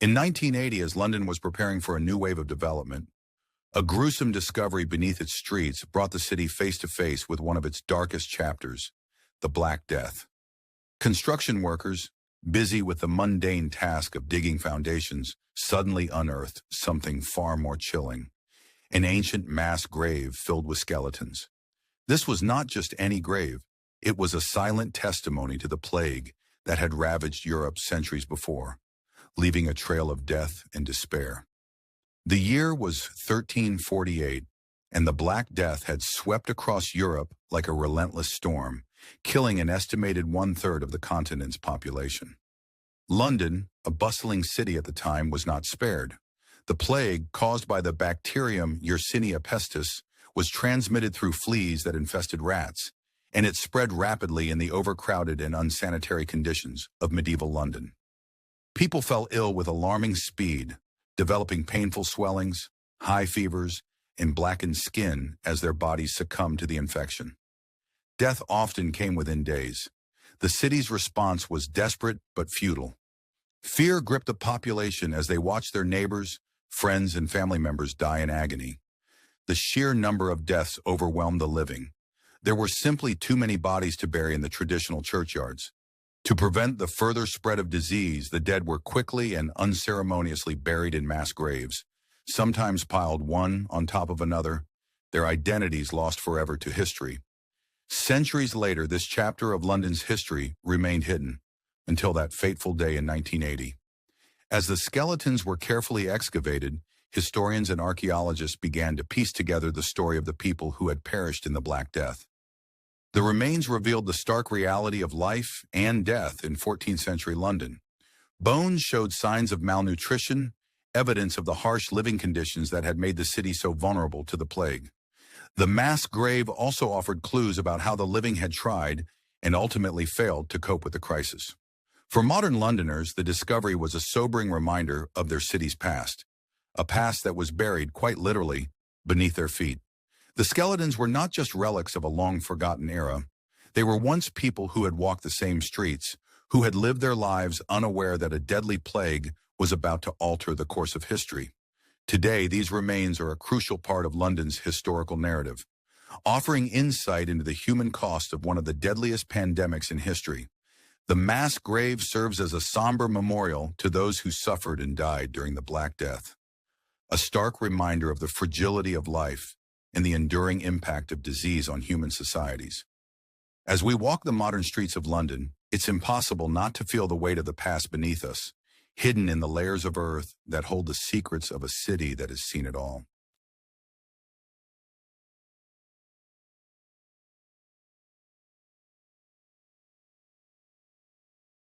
In 1980, as London was preparing for a new wave of development, a gruesome discovery beneath its streets brought the city face to face with one of its darkest chapters, the Black Death. Construction workers, busy with the mundane task of digging foundations, suddenly unearthed something far more chilling: an ancient mass grave filled with skeletons. This was not just any grave, it was a silent testimony to the plague that had ravaged Europe centuries before, leaving a trail of death and despair. The year was 1348, and the Black Death had swept across Europe like a relentless storm, killing an estimated one-third of the continent's population. London, a bustling city at the time, was not spared. The plague, caused by the bacterium Yersinia pestis, was transmitted through fleas that infested rats, and it spread rapidly in the overcrowded and unsanitary conditions of medieval London. People fell ill with alarming speed, developing painful swellings, high fevers, and blackened skin as their bodies succumbed to the infection. Death often came within days. The city's response was desperate but futile. Fear gripped the population as they watched their neighbors, friends, and family members die in agony. The sheer number of deaths overwhelmed the living. There were simply too many bodies to bury in the traditional churchyards. To prevent the further spread of disease, the dead were quickly and unceremoniously buried in mass graves, sometimes piled one on top of another, their identities lost forever to history. Centuries later, this chapter of London's history remained hidden, until that fateful day in 1980. As the skeletons were carefully excavated, historians and archaeologists began to piece together the story of the people who had perished in the Black Death. The remains revealed the stark reality of life and death in 14th century London. Bones showed signs of malnutrition, evidence of the harsh living conditions that had made the city so vulnerable to the plague. The mass grave also offered clues about how the living had tried and ultimately failed to cope with the crisis. For modern Londoners, the discovery was a sobering reminder of their city's past, a past that was buried, quite literally, beneath their feet. The skeletons were not just relics of a long-forgotten era. They were once people who had walked the same streets, who had lived their lives unaware that a deadly plague was about to alter the course of history. Today, these remains are a crucial part of London's historical narrative, offering insight into the human cost of one of the deadliest pandemics in history. The mass grave serves as a somber memorial to those who suffered and died during the Black Death, a stark reminder of the fragility of life and the enduring impact of disease on human societies. As we walk the modern streets of London, it's impossible not to feel the weight of the past beneath us, hidden in the layers of earth that hold the secrets of a city that has seen it all.